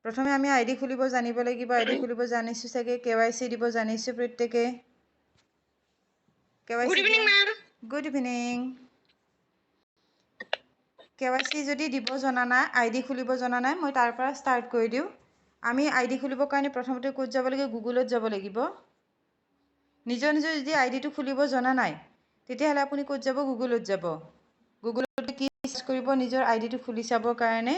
প্ৰথমে আমি আইডি খুলিব জানিব লাগিব আইডি খুলিব জানিছো চাগে কেৱাইচি দিব জানিছো প্ৰত্যেকে KYC Good evening, ma'am. Good evening KYC যদি দিব জনা নাই আইডি খুলিব জনা নাই মই তাৰ পৰা ষ্টাৰ্ট কৰি দিওঁ আমি আইডি খুলিবৰ কাৰণে প্ৰথমতে ক'ত যাব লাগিব গুগলত যাব লাগিব নিজৰ নিজৰ যদি আইডিটো খুলিব জনা নাই তেতিয়াহ'লে আপুনি ক'ত যাব গুগলত যাব গুগলত কি সাৰ্চ কৰিব নিজৰ আইডিটো খুলি চাবৰ কাৰণে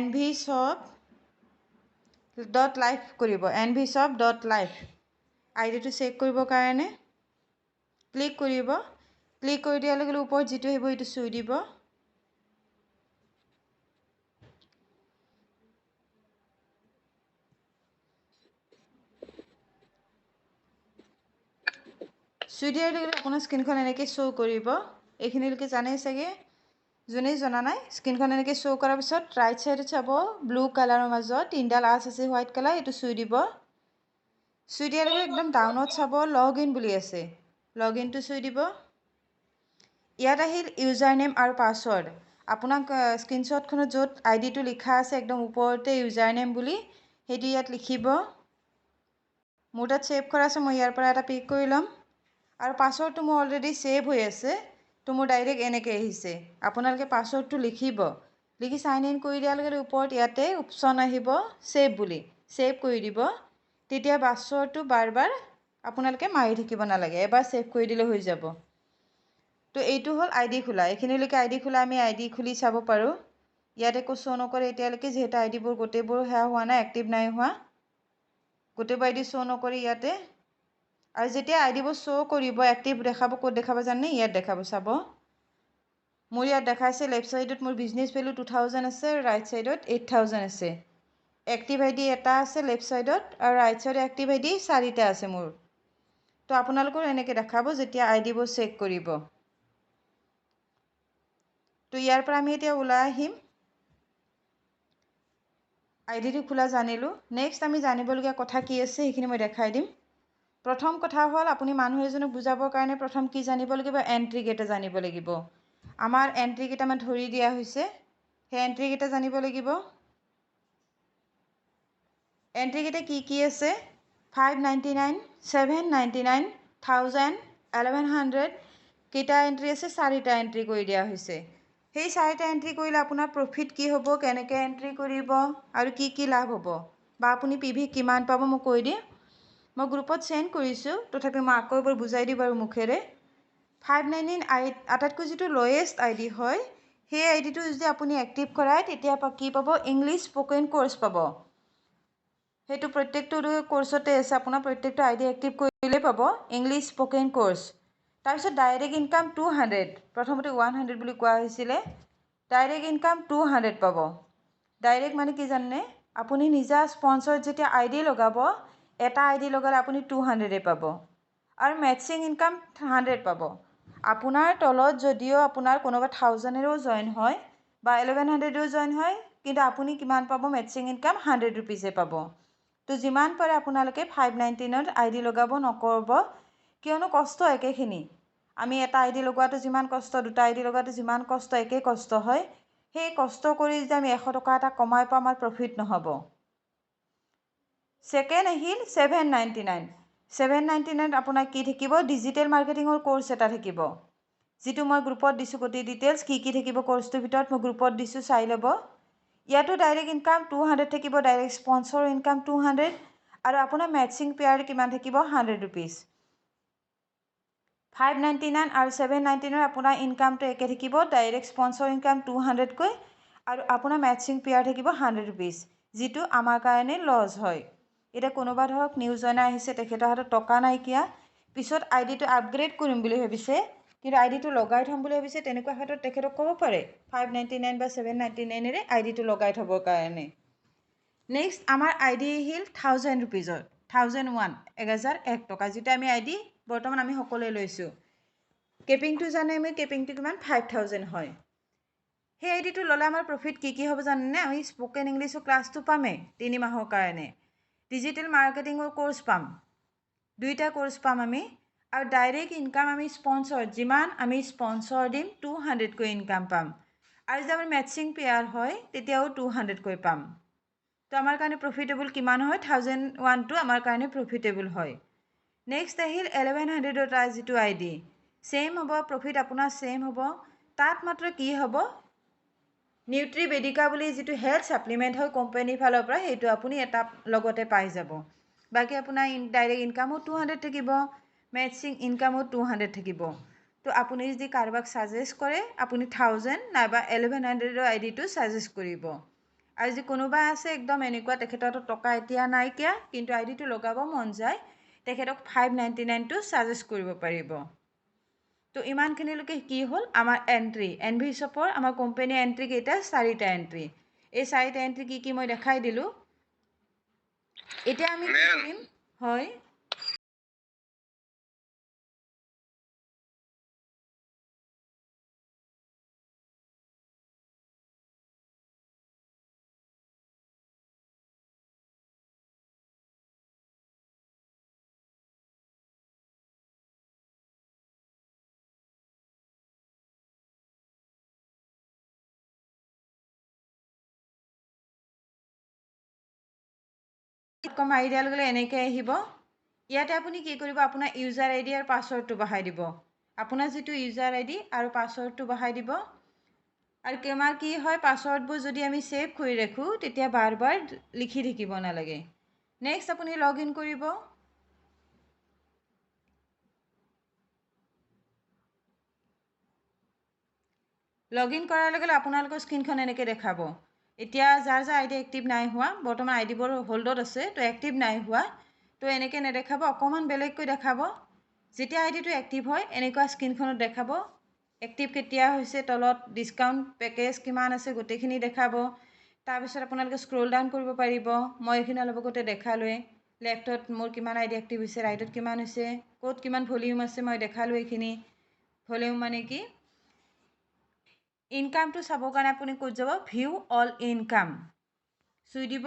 nvshop.live কৰিব nvshop.live আইডিটো চেক কৰিবৰ কাৰণে ক্লিক কৰিব ক্লিক কৰি দিয়াৰ লগে লগে ওপৰত যিটো আহিব সেইটো চুই দিব চুই দিয়াৰ লগে লগে আপোনাৰ স্ক্ৰীনখন এনেকৈ শ্ব' কৰিব এইখিনিলৈকে জানেই চাগে যোনেই জনা নাই স্ক্ৰীনখন এনেকৈ শ্ব' কৰাৰ পিছত ৰাইট ছাইডত চাব ব্লু কালাৰৰ মাজত তিনিডাল আঁচ আছে হোৱাইট কালাৰ এইটো চুই দিব চুই দিয়াৰ লগে একদম ডাউনত চাব লগ ইন বুলি আছে লগ ইনটো চুই দিব ইয়াত আহিল ইউজাৰ নেম আৰু পাছৱৰ্ড আপোনাক স্ক্ৰীনশ্বটখনত য'ত আইডিটো লিখা আছে একদম ওপৰতে ইউজাৰ নেম বুলি সেইটো ইয়াত লিখিব মোৰ তাত ছেভ কৰা আছে মই ইয়াৰ পৰা এটা পিক কৰি ল'ম আৰু পাছৱৰ্ডটো মোৰ অলৰেডি ছেভ হৈ আছে তো মোৰ ডাইৰেক্ট এনেকৈ আহিছে আপোনালোকে পাছৱৰ্ডটো লিখিব লিখি চাইন ইন কৰি দিয়াৰ লগে লগে ওপৰত ইয়াতে অপশ্যন আহিব ছেভ বুলি ছেভ কৰি দিব তেতিয়া পাছৱৰ্ডটো বাৰ বাৰ আপোনালোকে মাৰি থাকিব নালাগে এবাৰ ছেভ কৰি দিলে হৈ যাব তো এইটো হ'ল আইডি খোলা এইখিনিলৈকে আইডি খোলা আমি আইডি খুলি চাব পাৰোঁ ইয়াত একো শ্ব' নকৰে এতিয়ালৈকে যিহেতু আইডিবোৰ গোটেইবোৰ সেয়া হোৱা নাই এক্টিভ নাই হোৱা গোটেইবোৰ আইডি শ্ব' নকৰে ইয়াতে আৰু যেতিয়া আইডিবোৰ শ্ব' কৰিব এক্টিভ দেখাব ক'ত দেখাব জানে ইয়াত দেখাব চাব মোৰ ইয়াত দেখাইছে লেফ্ট ছাইডত মোৰ বিজনেছ ভেলু 2000 আছে আৰু ৰাইট ছাইডত 8000 আছে এক্টিভ আইডি এটা আছে লেফ্ট ছাইডত আৰু ৰাইট ছাইডত এক্টিভ আইডি 4টা আছে মোৰ তো আপোনালোকৰ এনেকৈ দেখাব যেতিয়া আইডিবোৰ চেক কৰিব তো ইয়াৰ পৰা আমি এতিয়া ওলাই আহিম আইডিটো খোলা জানিলোঁ নেক্সট আমি জানিবলগীয়া কথা কি আছে সেইখিনি মই দেখাই দিম প্ৰথম কথা হ'ল আপুনি মানুহ এজনক বুজাবৰ কাৰণে প্ৰথম কি জানিব লাগিব এণ্ট্ৰি কেইটা জানিব লাগিব আমাৰ এণ্ট্ৰি কেইটামান ধৰি দিয়া হৈছে সেই এণ্ট্ৰি কেইটা জানিব লাগিব এণ্ট্ৰি কেইটা কি আছে 599 799 1000 1100 কেইটা এণ্ট্ৰি আছে 4টা এণ্ট্ৰি কৰি দিয়া হৈছে সেই 4টা এণ্ট্ৰি কৰিলে আপোনাৰ প্ৰফিট কি হ'ব কেনেকৈ এণ্ট্ৰি কৰিব আৰু কি লাভ হ'ব বা আপুনি পিভি কিমান পাব মই কৈ দিম মই গ্ৰুপত চেণ্ড কৰিছোঁ তথাপি মই আকৌ এবাৰ বুজাই দিওঁ বাৰু মুখেৰে 599 আটাইতকৈ যিটো লয়েষ্ট আইডি হয় সেই আইডিটো যদি আপুনি এক্টিভ কৰায় তেতিয়া কি পাব ইংলিছ স্পকেন কোৰ্চ পাব সেইটো প্ৰত্যেকটো কোৰ্চতে আছে আপোনাৰ প্ৰত্যেকটো আইডি এক্টিভ কৰিলেই পাব ইংলিছ স্পকেন কোৰ্চ তাৰপিছত ডাইৰেক্ট ইনকাম 200 প্ৰথমতে 100 বুলি কোৱা হৈছিলে ডাইৰেক্ট ইনকাম 200 পাব ডাইৰেক্ট মানে কি জানে আপুনি নিজা স্পন্সৰ যেতিয়া আইডি লগাব এটা আইডি লগালে আপুনি 200 পাব আৰু মেটচিং ইনকাম 100 পাব আপোনাৰ তলত যদিও আপোনাৰ কোনোবা 1000এও জইন হয় বা 1100এও জইন হয় কিন্তু আপুনি কিমান পাব মেটচিং ইনকাম 100 ৰুপিজে পাব তো যিমান পাৰে আপোনালোকে 599ত আইডি লগাব নকৰিব কিয়নো কষ্ট একেখিনি আমি এটা আইডি লগোৱাটো যিমান কষ্ট দুটা আইডি লগোৱাটো যিমান কষ্ট একেই কষ্ট হয় সেই কষ্ট কৰি যদি আমি 100 টকা এটা কমাই পাওঁ আমাৰ প্ৰফিট নহ'ব ছেকেণ্ড আহিল 799 আপোনাৰ কি থাকিব ডিজিটেল মাৰ্কেটিঙৰ কোৰ্চ এটা থাকিব যিটো মই গ্ৰুপত দিছোঁ গোটেই ডিটেইলছ কি থাকিব কোৰ্চটোৰ ভিতৰত মই গ্ৰুপত দিছোঁ চাই ল'ব ইয়াতো ডাইৰেক্ট ইনকাম 200 থাকিব ডাইৰেক্ট স্পন্সৰ ইনকাম 200 আৰু আপোনাৰ মেটচিং পেয়াৰ কিমান থাকিব 100 ৰুপিজ 599 আৰু 799 আপোনাৰ ইনকামটো একে থাকিব ডাইৰেক্ট স্পন্সৰ ইনকাম 200কৈ আৰু আপোনাৰ মেটচিং পেয়াৰ থাকিব 100 ৰুপিজ যিটো আমাৰ কাৰণে লছ হয় এতিয়া কোনোবা ধৰক নিউ জইনাৰ আহিছে তেখেতৰ হাতত টকা নাইকিয়া পিছত আইডিটো আপগ্ৰেড কৰিম বুলি ভাবিছে কিন্তু আইডিটো লগাই থ'ম বুলি ভাবিছে তেনেকুৱা ক্ষেত্ৰত তেখেতক ক'ব পাৰে 599 বা 799ৰে আইডিটো লগাই থ'বৰ কাৰণে নেক্সট আমাৰ আইডি আহিল 1000 ৰুপিজৰ 1001 1001 টকা যিটো আমি আইডি বৰ্তমান আমি সকলোৱে লৈছোঁ কেপিংটো জানে আমি কেপিংটো কিমান 5000 হয় সেই আইডিটো ল'লে আমাৰ প্ৰফিট কি হ'ব জানেনে আমি স্পকেন ইংলিছৰ ক্লাছটো পামেই 3 মাহৰ কাৰণে ডিজিটেল মাৰ্কেটিঙৰ কোৰ্চ পাম 2টা কোৰ্চ পাম আমি আৰু ডাইৰেক্ট ইনকাম আমি স্পন্সৰ যিমান আমি স্পন্সৰ দিম 200কৈ ইনকাম পাম আৰু যদি আমাৰ মেটচিং পেয়াৰ হয় তেতিয়াও 200 পাম। তো আমাৰ কাৰণে প্ৰফিটেবল কিমান হয় 1001টো আমাৰ কাৰণে প্ৰফিটেবল হয়। নেক্সট আহিল 1100ৰ যিটো ID ছেইম হ'ব, প্ৰফিট আপোনাৰ ছেইম হ'ব। তাত মাত্ৰ কি হ'ব, নিউট্ৰিবেডিকা বুলি যিটো হেল্থ ছাপ্লিমেণ্ট হয় কোম্পানীৰ ফালৰ পৰা সেইটো আপুনি এটা লগতে পাই যাব। বাকী আপোনাৰ ডাইৰেক্ট ইনকামো 200 থাকিব, মেটচিং ইনকামো 200 থাকিব। তো আপুনি যদি কাৰোবাক ছাজেষ্ট কৰে আপুনি 1000 নাইবা 1100ৰ IDটো ছাজেষ্ট কৰিব। আৰু যদি কোনোবা আছে একদম এনেকুৱা তেখেতৰ টকা এতিয়া নাইকিয়া কিন্তু IDটো লগাব মন যায়, তেখেতক 599টো ছাজেষ্ট কৰিব পাৰিব। তো ইমানখিনিলৈকে কি হ'ল আমাৰ এণ্ট্ৰি NV শ্বপৰ আমাৰ কোম্পানীৰ এণ্ট্ৰি কেইটা 4টা এণ্ট্ৰি। এই 4টা এণ্ট্ৰি কি কি মই দেখাই দিলোঁ। এতিয়া আমি কি কৰিম, হয় কম আহি দিয়াৰ লগে লগে এনেকৈ আহিব। ইয়াতে আপুনি কি কৰিব, আপোনাৰ ইউজাৰ ID আৰু পাছৱৰ্ডটো বহাই দিব। আপোনাৰ যিটো ইউজাৰ ID আৰু পাছৱৰ্ডটো বহাই দিব। আৰু আমাৰ কি হয় পাছৱৰ্ডবোৰ যদি আমি ছেভ কৰি ৰাখোঁ তেতিয়া বাৰ বাৰ লিখি থাকিব নালাগে। নেক্সট আপুনি লগ ইন কৰিব। লগ ইন কৰাৰ লগে লগে আপোনালোকৰ স্ক্ৰীনখন এনেকৈ দেখাব। এতিয়া যাৰ যাৰ ID এক্টিভ নাই হোৱা, বৰ্তমান IDবোৰ হোল্ডত আছে, তো এক্টিভ নাই হোৱা, তো এনেকৈ নেদেখাব, অকণমান বেলেগকৈ দেখাব। যেতিয়া IDটো এক্টিভ হয় এনেকুৱা স্ক্ৰীনখনত দেখাব। এক্টিভ কেতিয়া হৈছে, তলত ডিছকাউণ্ট পেকেজ কিমান আছে গোটেইখিনি দেখাব। তাৰপিছত আপোনালোকে স্ক্ৰল ডাউন কৰিব পাৰিব। মই এইখিনি অলপ আগতে দেখালোৱে, লেফ্টত মোৰ কিমান ID এক্টিভ হৈছে, ৰাইটত কিমান হৈছে, ক'ত কিমান ভলিউম আছে মই দেখালোঁ। এইখিনি ভলিউম মানে কি, ইনকামটো চাবৰ কাৰণে আপুনি ক'ত যাব, ভিউ অল ইনকাম চুই দিব।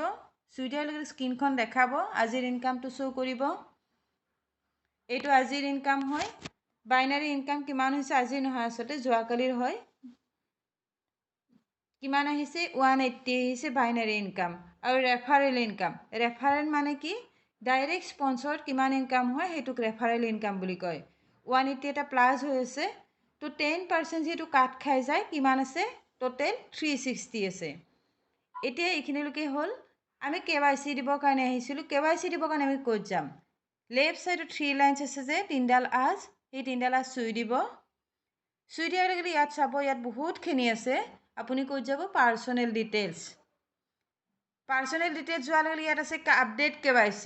চুই দিয়াৰ লগে লগে স্ক্ৰীনখন দেখাব, আজিৰ ইনকামটো শ্ব' কৰিব। এইটো আজিৰ ইনকাম হয়। বাইনাৰী ইনকাম কিমান হৈছে, আজিৰ নহয় আচলতে যোৱাকালিৰ হয়। কিমান আহিছে 180 আহিছে বাইনাৰী ইনকাম। আৰু ৰেফাৰেল ইনকাম, ৰেফাৰেল মানে কি, ডাইৰেক্ট স্পন্সৰত কিমান ইনকাম হয় সেইটোক ৰেফাৰেল ইনকাম বুলি কয়। 180 এটা প্লাছ হৈ আছে, তো 10% যিহেতু কাট খাই যায়, কিমান আছে টোটেল 360 আছে। এতিয়া এইখিনিলৈকে হ'ল। আমি KYC দিবৰ কাৰণে আহিছিলোঁ। KYC দিবৰ কাৰণে আমি ক'ত যাম, লেফ্ট ছাইডত 3 লাইনছ আছে যে তিনিডাল আঁচ, সেই তিনিডাল আঁচ চুই দিব। চুই দিয়াৰ লগে লগে ইয়াত চাব, ইয়াত বহুতখিনি আছে। আপুনি ক'ত যাব, পাৰ্চনেল ডিটেইলছ। পাৰ্চনেল ডিটেইলছ যোৱাৰ লগে লগে ইয়াত আছে আপডেট KYC।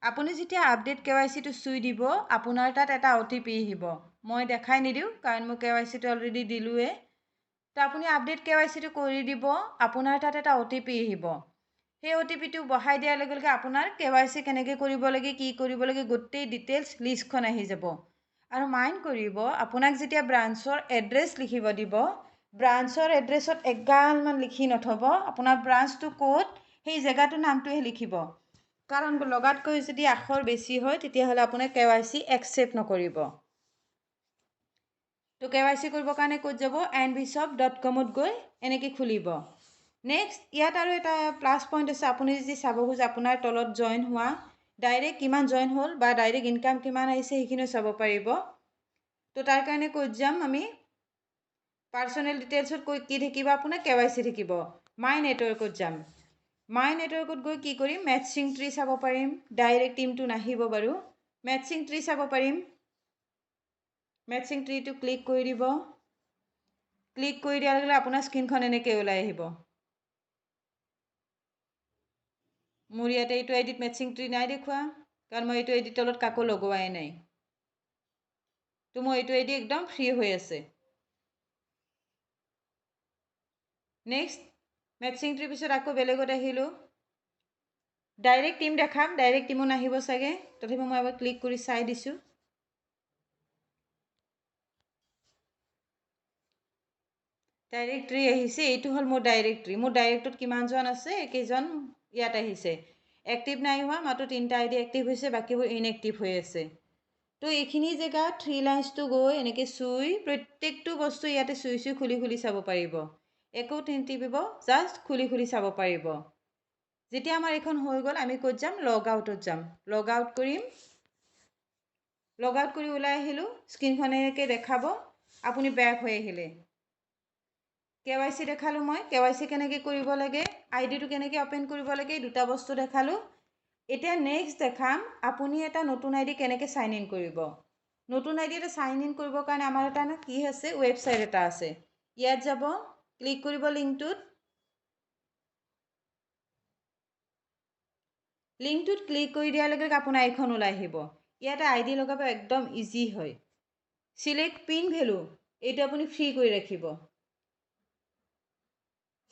আপুনি যেতিয়া আপডেট KYCটো চুই দিব আপোনাৰ তাত এটা OTP আহিব। মই দেখাই নিদিওঁ কাৰণ মই KYCটো অলৰেডি দিলোঁৱে। তো আপুনি আপডেট KYCটো কৰি দিব, আপোনাৰ তাত এটা OTP আহিব। সেই OTPটো বহাই দিয়াৰ লগে লগে আপোনাৰ KYC কেনেকৈ কৰিব লাগে, কি কৰিব লাগে, গোটেই ডিটেইলছ লিষ্টখন আহি যাব। আৰু মাইণ্ড কৰিব, আপোনাক যেতিয়া ব্ৰাঞ্চৰ এড্ৰেছ লিখিব দিব, ব্ৰাঞ্চৰ এড্ৰেছত এগালমান লিখি নথব, আপোনাৰ ব্ৰাঞ্চটো ক'ত সেই জেগাটোৰ নামটোহে লিখিব। কাৰণ লগাতকৈ যদি আখৰ বেছি হয় তেতিয়াহ'লে আপোনাৰ KYC একচেপ্ট নকৰিব। তো KYC কৰিবৰ কাৰণে ক'ত যাব, nvshop.com গৈ এনেকৈ খুলিব। নেক্সট ইয়াত আৰু এটা প্লাছ পইণ্ট আছে। আপুনি যদি চাব খোজে আপোনাৰ তলত জইন হোৱা, ডাইৰেক্ট কিমান জইন হ'ল বা ডাইৰেক্ট ইনকাম কিমান আহিছে সেইখিনিও চাব পাৰিব। তো তাৰ কাৰণে ক'ত যাম, আমি পাৰ্চনেল ডিটেইলছত কৈ কি থাকিব, আপোনাৰ KYC থাকিব। মাই নেটৱৰ্কত যাম। মাই নেটৱৰ্কত গৈ কি কৰিম, মেটচিং ট্ৰি চাব পাৰিম। ডাইৰেক্ট টিমটো নাহিব বাৰু, মেটচিং ট্ৰি চাব পাৰিম। মেটচিং ট্ৰিটো ক্লিক কৰি দিব। ক্লিক কৰি দিয়াৰ লগে লগে আপোনাৰ স্ক্ৰীনখন এনেকৈ ওলাই আহিব। মোৰ ইয়াতে এইটো আইডিত মেটচিং ট্ৰি নাই দেখুওৱা, কাৰণ মই এইটো আইডিৰ তলত কাকো লগোৱাই নাই। তো মোৰ এইটো আইডি একদম ফ্ৰী হৈ আছে। নেক্সট মেটচিং ট্ৰিৰ পিছত আকৌ বেলেগত আহিলোঁ। ডাইৰেক্ট টিম দেখাম, ডাইৰেক্ট টিমো নাহিব চাগে, তথাপি মই এবাৰ ক্লিক কৰি চাই দিছোঁ। ডাইৰেক্টৰী আহিছে, এইটো হ'ল মোৰ ডাইৰেক্টৰী। মোৰ ডাইৰেক্টত কিমানজন আছে একেইজন ইয়াত আহিছে। এক্টিভ নাই হোৱা, মাত্ৰ 3টা আইডি এক্টিভ হৈছে, বাকীবোৰ ইনএক্টিভ হৈ আছে। তো এইখিনি জেগাত 3 লাইন্সটো গৈ এনেকৈ চুই প্ৰত্যেকটো বস্তু ইয়াতে চুই চুই খুলি খুলি চাব পাৰিব। একো টিপিব, জাষ্ট খুলি চাব পাৰিব। যেতিয়া আমাৰ এইখন হৈ গ'ল আমি ক'ত যাম, লগ আউটত যাম। লগ আউট কৰিম। লগ আউট কৰি ওলাই আহিলোঁ, স্ক্ৰীনখন এনেকৈ দেখাব আপুনি বেক হৈ আহিলে। KYC দেখালোঁ মই, KYC কেনেকৈ কৰিব লাগে, আইডিটো কেনেকৈ অ'পেন কৰিব লাগে, দুটা বস্তু দেখালোঁ। এতিয়া নেক্সট দেখাম আপুনি এটা নতুন আইডি কেনেকৈ চাইন ইন কৰিব। নতুন আইডি এটা চাইন ইন কৰিবৰ কাৰণে আমাৰ এটা কি আছে, ৱেবছাইট এটা আছে। ইয়াত যাব, ক্লিক কৰিব লিংকটোত। লিংকটোত ক্লিক কৰি দিয়াৰ লগে লগে আপোনাৰ এইখন ওলাই আহিব। ইয়াতে আইডি লগাব একদম ইজি হয়। চিলেক্ট পিন ভেলু, এইটো আপুনি ফ্ৰী কৰি ৰাখিব।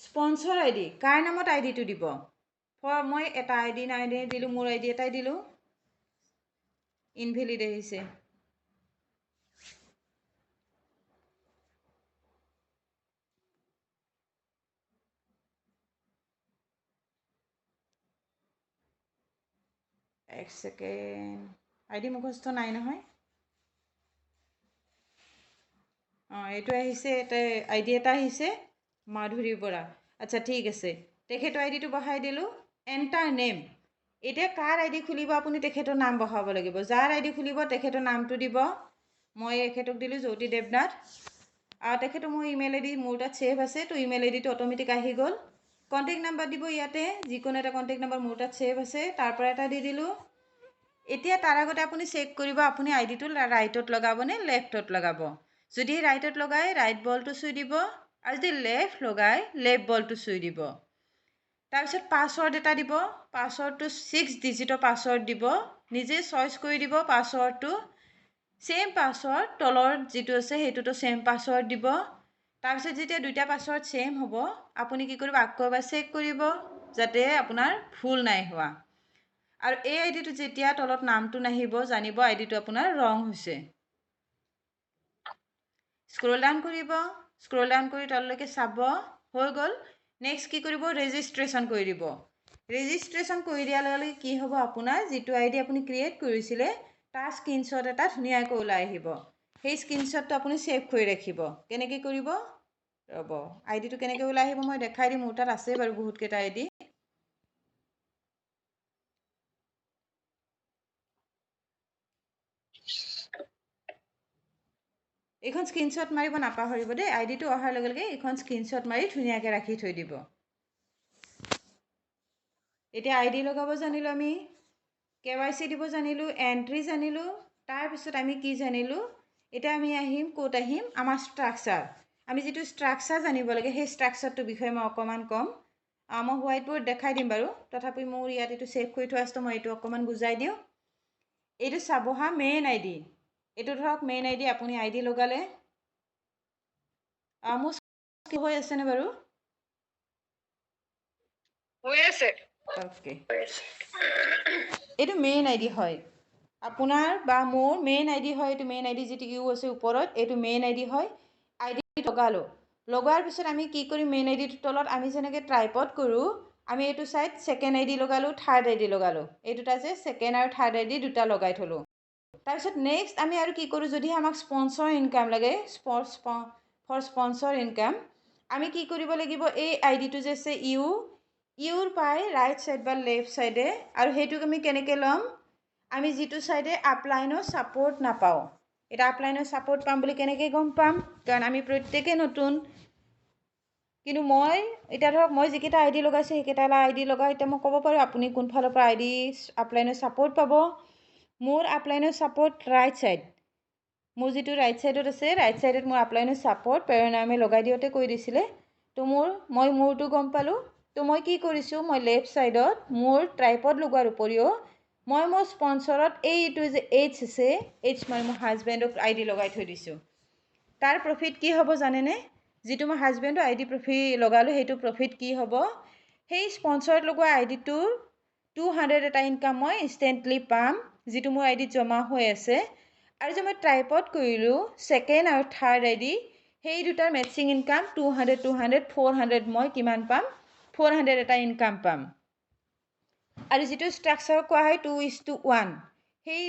স্পন্সৰ আইডি, কাৰ নামত আইডিটো দিব। মই এটা আইডি দিলোঁ, মোৰ আইডি এটাই দিলোঁ। ইনভেলিড আহিছে। এক ছেকেণ্ড, আইডি মুখস্থ নাই নহয়। এইটো আহিছে, এটা আইডি এটা আহিছে, মাধুৰী বৰা। আচ্ছা ঠিক আছে, তেখেতৰ আইডিটো বহাই দিলোঁ। এণ্টাৰ নেম, এতিয়া কাৰ আইডি খুলিব আপুনি তেখেতৰ নাম বহাব লাগিব। যাৰ আইডি খুলিব তেখেতৰ নামটো দিব। মই এখেতক দিলোঁ জ্যোতি দেৱনাথ। তেখেতৰ মোৰ ইমেইল আইডি মোৰ তাত ছেভ আছে, তো ইমেইল আইডিটো অট'মেটিক আহি গ'ল। কণ্টেক্ট নাম্বাৰ দিব, ইয়াতে যিকোনো এটা কণ্টেক্ট নাম্বাৰ মোৰ তাত ছেভ আছে, তাৰ পৰা এটা দি দিলোঁ। এতিয়া তাৰ আগতে আপুনি চেক কৰিব আপুনি আইডিটো ৰাইটত লগাব নে লেফ্টত লগাব। যদি ৰাইটত লগাই ৰাইট বলটো চুই দিব, আৰু যদি লেফ্ট লগাই লেফ্ট বলটো চুই দিব। তাৰপিছত পাছৱৰ্ড এটা দিব, পাছৱৰ্ডটো 6 ডিজিটৰ পাছৱৰ্ড দিব। নিজে চইচ কৰি দিব পাছৱৰ্ডটো। ছেম পাছৱৰ্ড তলৰ যিটো আছে সেইটোতো ছেম পাছৱৰ্ড দিব। তাৰপিছত যেতিয়া দুইটা পাছৱৰ্ড ছেম হ'ব আপুনি কি কৰিব, আকৌ এবাৰ চেক কৰিব যাতে আপোনাৰ ভুল নাই হোৱা। আৰু এই আইডিটো যেতিয়া তলত নামটো নাহিব জানিব আইডিটো আপোনাৰ ৰং হৈছে। স্ক্ৰল ডাউন কৰিব, স্ক্ৰল ডাউন কৰি তললৈকে চাব, হৈ গ'ল। নেক্সট কি কৰিব, ৰেজিষ্ট্ৰেশ্যন কৰি দিব। ৰেজিষ্ট্ৰেশ্যন কৰি দিয়াৰ লগে লগে কি হ'ব, আপোনাৰ যিটো আইডি আপুনি ক্ৰিয়েট কৰিছিলে তাৰ স্ক্ৰীনশ্বট এটা ধুনীয়াকৈ ওলাই আহিব। সেই স্ক্ৰীনশ্বটটো আপুনি ছেভ কৰি ৰাখিব। কেনেকৈ কৰিব, ৰ'ব, আইডিটো কেনেকৈ ওলাই আহিব মই দেখাই দিম। মোৰ তাত আছে বাৰু বহুতকেইটা আইডি। এইখন স্ক্ৰীনশ্বট মাৰিব নাপাহৰিব দেই। আইডিটো অহাৰ লগে লগে এইখন স্ক্ৰীনশ্বট মাৰি ধুনীয়াকৈ ৰাখি থৈ দিব। এতিয়া আইডি লগাব জানিলোঁ আমি, KYC দিব জানিলোঁ, এণ্ট্ৰি জানিলোঁ, তাৰপিছত আমি কি জানিলোঁ, এতিয়া আমি আহিম ক'ত আহিম, আমাৰ ষ্ট্ৰাকচাৰ। আমি যিটো ষ্ট্ৰাকচাৰ জানিব লাগে সেই ষ্ট্ৰাকচাৰটোৰ বিষয়ে মই অকণমান ক'ম। মই হোৱাইট বৰ্ড দেখাই দিম বাৰু, তথাপি মোৰ ইয়াত এইটো ছেভ কৰি থোৱা আছে, মই এইটো অকণমান বুজাই দিওঁ। এইটো চাব হা, মেইন আইডি। এইটো ধৰক মেইন আইডি, আপুনি আইডি লগালে। মোৰ হৈ আছেনে বাৰু? হৈ আছে। অ'কে, এইটো মেইন আইডি হয় আপোনাৰ বা মোৰ মেইন আইডি হয়। এইটো মেইন আইডি যিটো ইউ আছে ওপৰত, এইটো মেইন আইডি হয়। আইডি লগালোঁ, লগোৱাৰ পিছত আমি কি কৰিম, মেইন আইডিটোৰ তলত আমি যেনেকৈ ট্ৰাইপড কৰোঁ, আমি এইটো ছাইড ছেকেণ্ড আইডি লগালোঁ, থাৰ্ড আইডি লগালোঁ। এই দুটা যে ছেকেণ্ড আৰু থাৰ্ড আইডি দুটা লগাই থ'লোঁ। তাৰপিছত নেক্সট আমি আৰু কি কৰোঁ, যদিহে আমাক স্পন্সৰ ইনকাম লাগে, ফৰ স্পন্সৰ ইনকাম, আমি কি কৰিব লাগিব, এই আইডিটো যে আছে ইউৰ পাই ৰাইট ছাইড বা লেফ্ট ছাইডে, আৰু সেইটোক আমি কেনেকৈ ল'ম, আমি যিটো ছাইডে আপলাইনৰ ছাপোৰ্ট নাপাওঁ। এতিয়া আপলাইনৰ ছাপোৰ্ট পাম বুলি কেনেকৈ গম পাম, কাৰণ আমি প্ৰত্যেকেই নতুন। কিন্তু মই এতিয়া ধৰক মই যিকেইটা আইডি লগাইছোঁ সেইকেইটা আইডি লগাই এতিয়া মই ক'ব পাৰোঁ আপুনি কোনফালৰ পৰা আইডি আপলাইনৰ ছাপোৰ্ট পাব। মোৰ আপলাইনৰ ছাপোৰ্ট ৰাইট ছাইড, মোৰ যিটো ৰাইট ছাইডত আছে, ৰাইট ছাইডত মোৰ আপলাইনৰ ছাপোৰ্ট প্ৰেৰণা আমি লগাই দিওঁতে কৈ দিছিলে। তো মই মোৰটো গম পালোঁ। তো মই কি কৰিছোঁ, মই লেফ্ট ছাইডত মোৰ ট্ৰাইপড লগোৱাৰ উপৰিও মই মোৰ স্পন্সৰত এইটো যে এইচ আছে, এইচ মই মোৰ হাজবেণ্ডক আইডি লগাই থৈ দিছোঁ। তাৰ প্ৰফিট কি হ'ব জানেনে, যিটো মই হাজবেণ্ডৰ আইডি লগালোঁ সেইটো প্ৰফিট কি হ'ব, সেই স্পন্সৰত লগোৱা আইডিটোৰ 200 এটা ইনকাম মই ইনষ্টেণ্টলি পাম, যিটো মোৰ আইডিত জমা হৈ আছে। আৰু যে মই ট্ৰাইপড কৰিলোঁ ছেকেণ্ড আৰু থাৰ্ড আইডি, সেই দুটাৰ মেচিং ইনকাম 200 400 মই কিমান পাম, 400 এটা ইনকাম পাম। আৰু যিটো ষ্ট্ৰাকচাৰ কোৱা হয় 2:1, সেই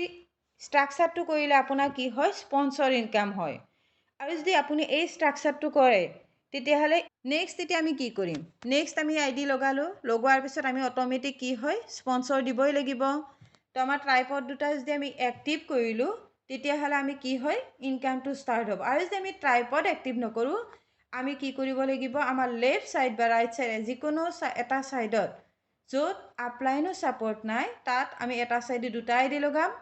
ষ্ট্ৰাকচাৰটো কৰিলে আপোনাৰ কি হয়, স্পন্সৰ ইনকাম হয়। আৰু যদি আপুনি এই ষ্ট্ৰাকচাৰটো কৰে তেতিয়াহ'লে নেক্সট এতিয়া আমি কি কৰিম নেক্সট আমি আইডি লগালোঁ লগোৱাৰ পিছত আমি অট'মেটিক কি হয় স্পন্সৰ দিবই লাগিব তো আমাৰ ট্ৰাইপড দুটা যদি আমি এক্টিভ কৰিলোঁ তেতিয়াহ'লে আমি কি হয় ইনকামটো ষ্টাৰ্ট হ'ব আৰু যদি আমি ট্ৰাইপড এক্টিভ নকৰোঁ আমি কি কৰিব লাগিব আমাৰ লেফ্ট ছাইড বা ৰাইট ছাইডে যিকোনো এটা ছাইডত য'ত আপলাইনো ছাপৰ্ট নাই তাত আমি এটা ছাইডে দুটা আইডি লগাম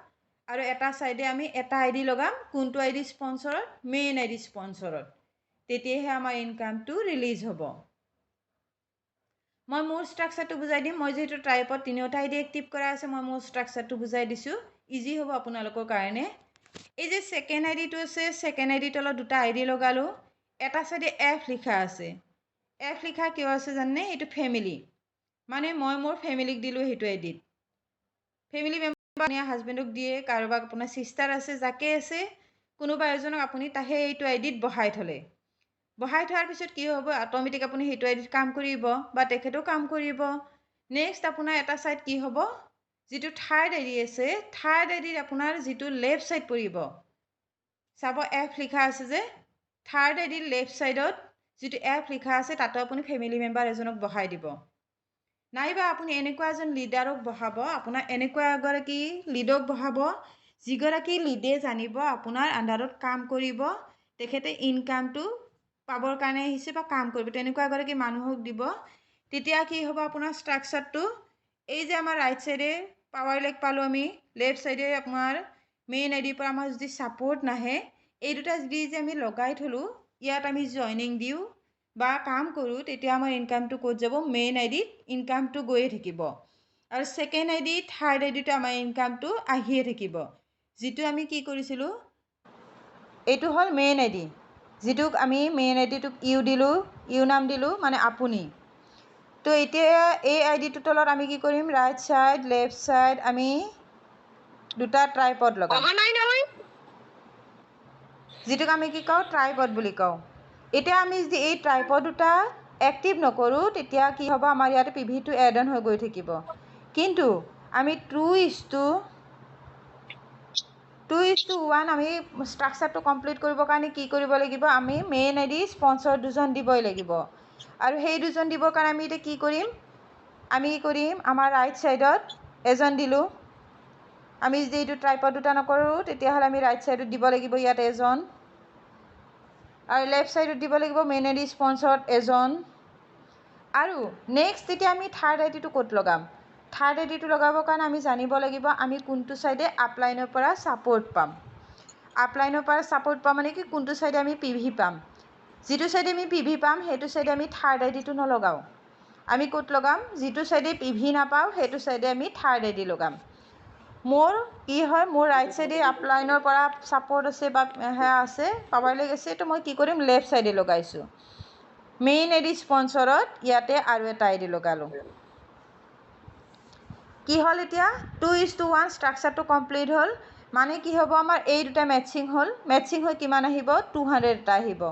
আৰু এটা ছাইডে আমি এটা আইডি লগাম কোনটো আইডি স্পন্সৰত মেইন আইডি স্পন্সৰত তেতিয়াহে আমাৰ ইনকামটো ৰিলিজ হ'ব মই মোৰ ষ্ট্ৰাকচাৰটো বুজাই দিম মই যেহেতু ট্ৰাইপড তিনিওটা আইডি এক্টিভ কৰা আছে মই মোৰ ষ্ট্ৰাকচাৰটো বুজাই দিছোঁ ইজি হ'ব আপোনালোকৰ কাৰণে এই যে ছেকেণ্ড আইডিটো আছে ছেকেণ্ড আইডিৰ তলত দুটা আইডি লগালোঁ এটা ছাইডে এফ লিখা আছে এফ লিখা কিয় আছে জানে এইটো ফেমিলি মানে মই মোৰ ফেমিলিক দিলোঁ সেইটো আইডিত ফেমিলি মেম্বাৰ আপোনাৰ হাজবেণ্ডক দিয়ে কাৰোবাক আপোনাৰ চিষ্টাৰ আছে যাকে আছে কোনোবা এজনক আপুনি সেই এইটো আইডিত বহাই থ'লে বহাই থোৱাৰ পিছত কি হ'ব অট'মেটিক আপুনি সেইটো আইডিত কাম কৰিব বা তেখেতেও কাম কৰিব নেক্সট আপোনাৰ এটা ছাইড কি হ'ব যিটো থাৰ্ড আইডি আছে থাৰ্ড আইডিত আপোনাৰ যিটো লেফ্ট ছাইড পৰিব চাব এফ লিখা আছে যে থাৰ্ড আইডিৰ লেফ্ট ছাইডত যিটো এফ লিখা আছে তাতো আপুনি ফেমিলি মেম্বাৰ এজনক বহাই দিব নাইবা আপুনি এনেকুৱা এজন লিডাৰক বহাব আপোনাৰ এনেকুৱা এগৰাকী লিডক বহাব যিগৰাকী লিডে জানিব আপোনাৰ আণ্ডাৰত কাম কৰিব তেখেতে ইনকামটো পাবৰ কাৰণে আহিছে বা কাম কৰিব তেনেকুৱা এগৰাকী মানুহক দিব তেতিয়া কি হ'ব আপোনাৰ ষ্ট্ৰাকচাৰটো এই যে আমাৰ ৰাইট ছাইডে পাৱাৰ লেগ পালোঁ আমি লেফ্ট ছাইডে আপোনাৰ মেইন আইডিৰ পৰা আমাৰ যদি ছাপৰ্ট নাহে এই দুটা যদি যে আমি লগাই থলোঁ ইয়াত আমি জইনিং দিওঁ বা কাম কৰোঁ তেতিয়া আমাৰ ইনকামটো ক'ত যাব মেইন আইডিত ইনকামটো গৈয়ে থাকিব আৰু ছেকেণ্ড আইডি থাৰ্ড আইডিটো আমাৰ ইনকামটো আহিয়ে থাকিব যিটো আমি কি কৰিছিলোঁ এইটো হ'ল মেইন আইডি যিটোক আমি মেইন আইডিটোক ইউ দিলোঁ ইউ নাম দিলোঁ মানে আপুনি তো এতিয়া এই আইডিটোৰ তলত আমি কি কৰিম ৰাইট ছাইড লেফ্ট ছাইড আমি দুটা ট্ৰাইপড লগাম যিটোক আমি কি কওঁ ট্ৰাইপড বুলি কওঁ এতিয়া আমি যদি এই ট্ৰাইপড দুটা এক্টিভ নকৰোঁ তেতিয়া কি হ'ব আমাৰ ইয়াতে পিভিটো এড অন হৈ গৈ থাকিব কিন্তু আমি 2:1 আমি ষ্ট্ৰাকচাৰটো কমপ্লিট কৰিবৰ কাৰণে কি কৰিব লাগিব আমি মেইন আইডি স্পন্সৰ দুজন দিবই লাগিব আৰু সেই দুজন দিবৰ কাৰণে আমি এতিয়া কি কৰিম আমাৰ ৰাইট ছাইডত এজন দিলোঁ আমি যদি এইটো ট্ৰাইপড দুটা নকৰোঁ তেতিয়াহ'লে আমি ৰাইট ছাইডত দিব লাগিব ইয়াত এজন আৰু লেফ্ট ছাইডত দিব লাগিব মেইন আইডি স্পন্সৰত এজন আৰু নেক্সট তেতিয়া আমি থাৰ্ড আইডিটো ক'ত লগাম থাৰ্ড আইডিটো লগাবৰ কাৰণে আমি জানিব লাগিব আমি কোনটো ছাইডে আপলাইনৰ পৰা ছাপৰ্ট পাম আপলাইনৰ পৰা ছাপৰ্ট পাম মানে কি কোনটো ছাইডে আমি পিভি পাম যিটো ছাইডে আমি পিভি পাম সেইটো ছাইডে আমি থাৰ্ড আইডিটো নলগাওঁ আমি ক'ত লগাম যিটো ছাইডে পিভি নাপাওঁ সেইটো ছাইডে আমি থাৰ্ড আইডি লগাম মোৰ কি হয় মোৰ ৰাইট ছাইডে আপলাইনৰ পৰা ছাপৰ্ট আছে বা সেয়া আছে পাৱাৰ লেগ আছে তো মই কি কৰিম লেফ্ট ছাইডে লগাইছোঁ মেইন আইডি স্পন্সৰত ইয়াতে আৰু এটা আইডি লগালোঁ কি হ'ল এতিয়া 2:1 ষ্ট্ৰাকচাৰটো কমপ্লিট হ'ল মানে কি হ'ব আমাৰ এই দুটা মেটচিং হ'ল মেটচিং হৈ কিমান আহিব 200 এটা আহিব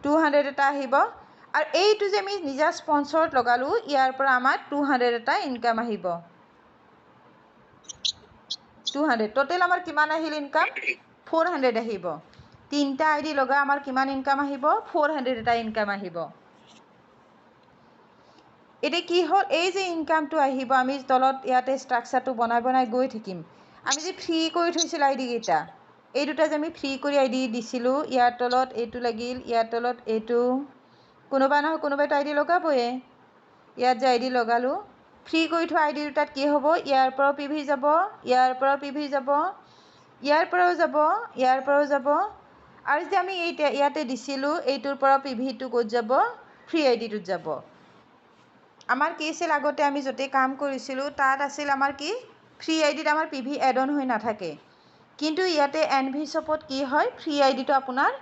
200 এটা আহিব আৰু এইটো যে আমি নিজা স্পন্সৰত লগালোঁ ইয়াৰ পৰা আমাৰ 200 এটা ইনকাম আহিব 200 টোটেল আমাৰ কিমান আহিল ইনকাম 400 আহিব তিনিটা আইডি লগা আমাৰ কিমান ইনকাম আহিব 400 এটা ইনকাম আহিব এতিয়া কি হ'ল এই যে ইনকামটো আহিব আমি তলত ইয়াতে ষ্ট্ৰাকচাৰটো বনাই গৈ থাকিম আমি যে ফ্ৰী কৰি থৈছিলোঁ আইডি কেইটা এই দুটা যে আমি ফ্ৰী কৰি আইডি দিছিলোঁ ইয়াৰ তলত এইটো লাগিল ইয়াৰ তলত এইটো কোনোবা নহয় কোনোবাইতো আইডি লগাবয়ে ইয়াত যে আইডি লগালোঁ ফ্ৰী কৰি থোৱা আইডি দুটাত কি হ'ব ইয়াৰ পৰাও পিভি যাব ইয়াৰ পৰাও পিভি যাব ইয়াৰ পৰাও যাব ইয়াৰ পৰাও যাব আৰু যে আমি ইয়াতে দিছিলোঁ এইটোৰ পৰা পিভিটো ক'ত যাব ফ্ৰী আইডিটোত যাব আমাৰ কি আছিল আগতে আমি য'তে কাম কৰিছিলোঁ তাত আছিল আমাৰ কি ফ্ৰী আইডিত আমাৰ পিভি এড অন হৈ নাথাকে কিন্তু ইয়াতে এনভি শ্বপত কি হয় ফ্ৰী আইডিটো আপোনাৰ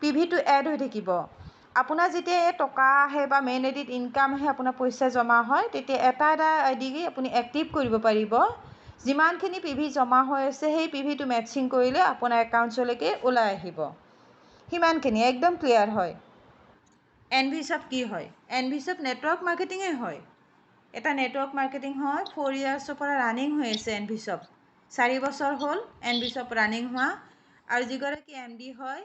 পিভিটো এড হৈ থাকিব আপোনাৰ যেতিয়া টকা আহে বা মেইন আইডিত ইনকাম আহে আপোনাৰ পইচা জমা হয় তেতিয়া এটা আইডি আপুনি এক্টিভ কৰিব পাৰিব যিমানখিনি পিভি জমা হৈ আছে সেই পিভিটো মেটচিং কৰিলে আপোনাৰ একাউণ্টছলৈকে ওলাই আহিব সিমানখিনি একদম ক্লিয়াৰ হয় এনভি শ্বপ কি হয় এনভি শ্বপ নেটৱৰ্ক মাৰ্কেটিঙে হয় এটা নেটৱৰ্ক মাৰ্কেটিং হয় 4 ইয়াৰ্ছৰ পৰা ৰানিং হৈ আছে এনভি শ্বপ 4 বছৰ হ'ল এনভি শ্বপ ৰানিং হোৱা আৰু যিগৰাকী MD হয়